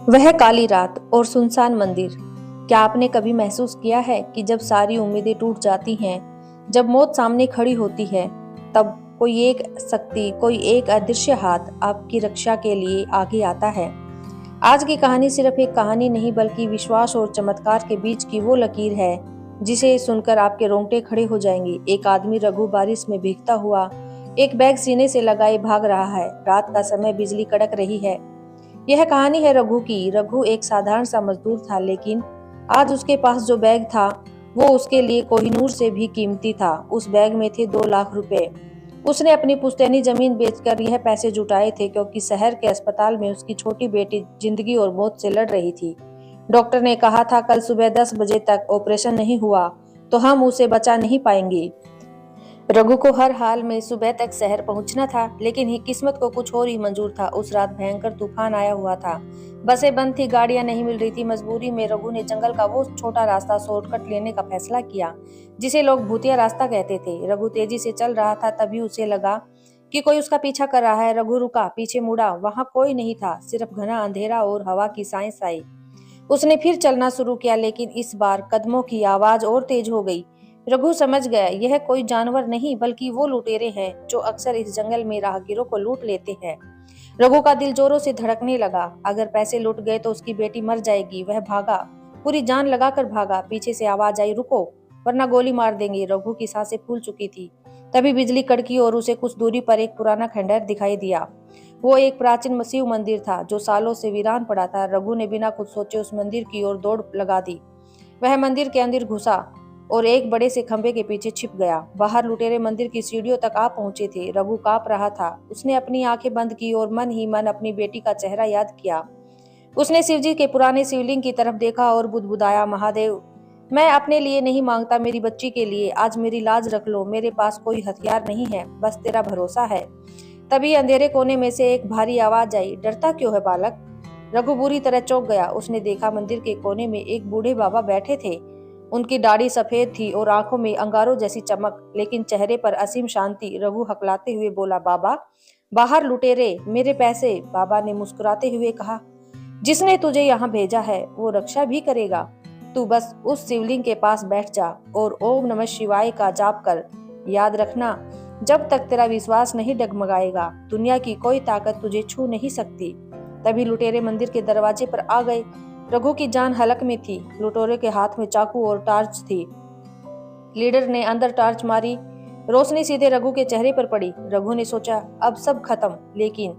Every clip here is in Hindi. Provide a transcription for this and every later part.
वह काली रात और सुनसान मंदिर। क्या आपने कभी महसूस किया है कि जब सारी उम्मीदें टूट जाती हैं, जब मौत सामने खड़ी होती है, तब कोई एक शक्ति, कोई एक अदृश्य हाथ आपकी रक्षा के लिए आगे आता है। आज की कहानी सिर्फ एक कहानी नहीं, बल्कि विश्वास और चमत्कार के बीच की वो लकीर है जिसे सुनकर आपके रोंगटे खड़े हो जाएंगे। एक आदमी रघु बारिश में भीगता हुआ एक बैग सीने से लगाए भाग रहा है। रात का समय, बिजली कड़क रही है। यह कहानी है रघु की। रघु एक साधारण सा मजदूर था, लेकिन आज उसके पास जो बैग था वो उसके लिए कोहिनूर से भी कीमती था। उस बैग में थे 2 लाख रुपए। उसने अपनी पुश्तैनी जमीन बेचकर यह पैसे जुटाए थे, क्योंकि शहर के अस्पताल में उसकी छोटी बेटी जिंदगी और मौत से लड़ रही थी। डॉक्टर ने कहा था, कल सुबह 10 बजे तक ऑपरेशन नहीं हुआ तो हम उसे बचा नहीं पाएंगे। रघु को हर हाल में सुबह तक शहर पहुंचना था, लेकिन ही किस्मत को कुछ और ही मंजूर था। उस रात भयंकर तूफान आया हुआ था। बसें बंद थी, गाड़ियां नहीं मिल रही थी। मजबूरी में रघु ने जंगल का वो छोटा रास्ता शॉर्टकट लेने का फैसला किया, जिसे लोग भूतिया रास्ता कहते थे। रघु तेजी से चल रहा था, तभी उसे लगा कि कोई उसका पीछा कर रहा है। रघु रुका, पीछे मुड़ा। वहां कोई नहीं था, सिर्फ घना अंधेरा और हवा की साए साए। उसने फिर चलना शुरू किया, लेकिन इस बार कदमों की आवाज और तेज हो गई। रघु समझ गया, यह कोई जानवर नहीं, बल्कि वो लुटेरे हैं जो अक्सर इस जंगल में राहगीरों को लूट लेते हैं। रघु का दिल जोरों से धड़कने लगा। अगर पैसे लूट गए तो उसकी बेटी मर जाएगी। वह भागा, पूरी जान लगाकर भागा। पीछे से आवाज आई, रुको वरना गोली मार देंगे। रघु की सांसें फूल चुकी थी। तभी बिजली कड़की और उसे कुछ दूरी पर एक पुराना खंडहर दिखाई दिया। वो एक प्राचीन मसीह मंदिर था जो सालों से वीरान पड़ा था। रघु ने बिना कुछ सोचे उस मंदिर की ओर दौड़ लगा दी। वह मंदिर के अंदर घुसा और एक बड़े से खंभे के पीछे छिप गया। बाहर लुटेरे मंदिर की सीढ़ियों तक आ पहुंचे थे। रघु कांप रहा था। उसने अपनी आंखें बंद की और मन ही मन अपनी बेटी का चेहरा याद किया। उसने शिवजी के पुराने शिवलिंग की तरफ देखा और बुदबुदाया, महादेव, मैं अपने लिए नहीं मांगता, मेरी बच्ची के लिए। आज मेरी लाज रख लो। मेरे पास कोई हथियार नहीं है, बस तेरा भरोसा है। तभी अंधेरे कोने में से एक भारी आवाज आई, डरता क्यों है बालक? रघु बुरी तरह चौंक गया। उसने देखा मंदिर के कोने में एक बूढ़े बाबा बैठे थे। उनकी दाढ़ी सफेद थी और आंखों में अंगारों जैसी चमक, लेकिन चेहरे पर असीम शांति। रघु हकलाते हुए बोला, बाबा, बाहर लुटेरे, मेरे पैसे। बाबा ने मुस्कुराते हुए कहा, जिसने तुझे यहाँ भेजा है वो रक्षा भी करेगा। तू बस उस शिवलिंग के पास बैठ जा और ओम नमः शिवाय का जाप कर। याद रखना, जब तक तेरा विश्वास नहीं डगमगाएगा, दुनिया की कोई ताकत तुझे छू नहीं सकती। तभी लुटेरे मंदिर के दरवाजे पर आ गए। रघु की जान हलक में थी। लुटेरे के हाथ में चाकू और टार्च थी। लीडर ने अंदर टार्च मारी। रोशनी सीधे रघु के चेहरे पर पड़ी। रघु ने सोचा, अब सब खत्म। लेकिन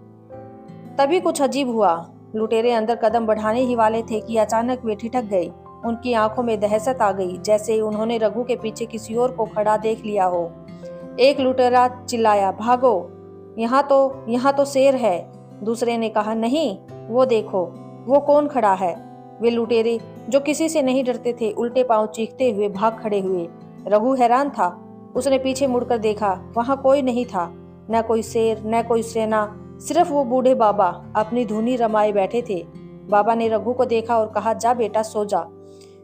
तभी कुछ अजीब हुआ। लुटेरे अंदर कदम बढ़ाने ही वाले थे कि अचानक वे ठिठक गए। उनकी आंखों में दहशत आ गई, जैसे उन्होंने रघु के पीछे किसी और को खड़ा देख लिया हो। एक लुटेरा चिल्लाया, भागो, यहाँ तो शेर है। दूसरे ने कहा, नहीं, वो देखो, वो कौन खड़ा है। वे लुटेरे, जो किसी से नहीं डरते थे, उल्टे पांव चीखते हुए भाग खड़े हुए। रघु हैरान था। उसने पीछे मुड़कर देखा। वहां कोई नहीं था, न कोई शेर, न कोई सेना, सिर्फ वो बूढ़े बाबा अपनी धुनी रमाए बैठे थे। बाबा ने रघु को देखा और कहा, जा बेटा, सो जा।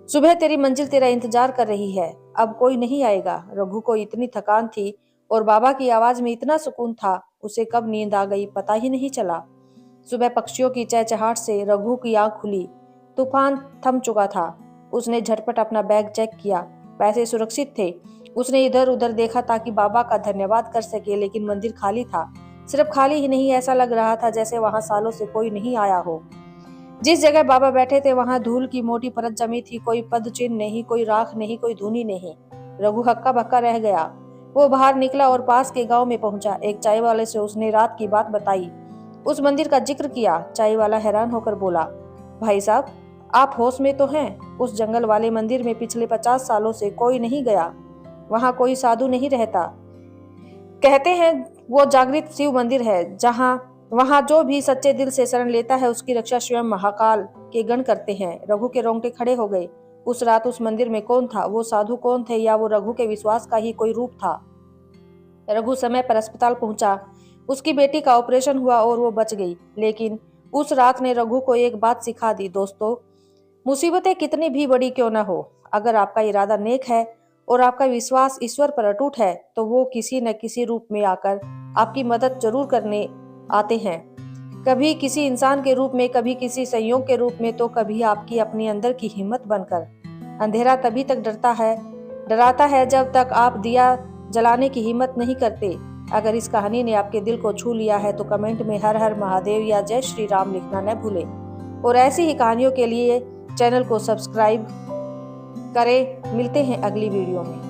सुबह तेरी मंजिल तेरा इंतजार कर रही है। अब कोई नहीं आएगा। रघु को इतनी थकान थी और बाबा की आवाज में इतना सुकून था, उसे कब नींद आ गई पता ही नहीं चला। सुबह पक्षियों की चहचहाहट से रघु की आंख खुली। तूफान थम चुका था। उसने झटपट अपना बैग चेक किया। पैसे सुरक्षित थे। उसने इधर उधर देखा ताकि बाबा का धन्यवाद कर सके, लेकिन मंदिर खाली था। सिर्फ खाली ही नहीं, ऐसा लग रहा था जैसे वहां सालों से कोई नहीं आया हो। जिस जगह बाबा बैठे थे वहां धूल की मोटी परत जमी थी। कोई पद चिन्ह नहीं, कोई राख नहीं, कोई धुनी नहीं। रघु हक्का बक्का रह गया। वो बाहर निकला और पास के गांव में पहुंचा। एक चाय वाले से उसने रात की बात बताई, उस मंदिर का जिक्र किया। चाय वाला हैरान होकर बोला, भाई साहब, आप होश में तो हैं? उस जंगल वाले मंदिर में पिछले 50 सालों से कोई नहीं गया। वहां कोई साधु नहीं रहता। कहते हैं वो जागृत शिव मंदिर है, वहां जो भी सच्चे दिल से शरण लेता है उसकी रक्षा स्वयं महाकाल के गण करते हैं। रघु के रोंगटे खड़े हो गए। उस रात उस मंदिर में कौन था? वो साधु कौन थे, या वो रघु के विश्वास का ही कोई रूप था? रघु समय पर अस्पताल पहुंचा। उसकी बेटी का ऑपरेशन हुआ और वो बच गई। लेकिन उस रात ने रघु को एक बात सिखा दी, दोस्तों, मुसीबतें कितनी भी बड़ी क्यों न हो, अगर आपका इरादा नेक है और आपका विश्वास ईश्वर पर अटूट है, तो वो किसी न किसी रूप में आकर आपकी मदद जरूर करने आते हैं। कभी किसी इंसान के रूप में, कभी किसी संयोग के रूप में, तो कभी आपकी अपनी अंदर की हिम्मत बनकर। अंधेरा तभी तक डराता है जब तक आप दिया जलाने की हिम्मत नहीं करते। अगर इस कहानी ने आपके दिल को छू लिया है तो कमेंट में हर हर महादेव या जय श्री राम लिखना न भूलें। और ऐसी ही कहानियों के लिए चैनल को सब्सक्राइब करें। मिलते हैं अगली वीडियो में।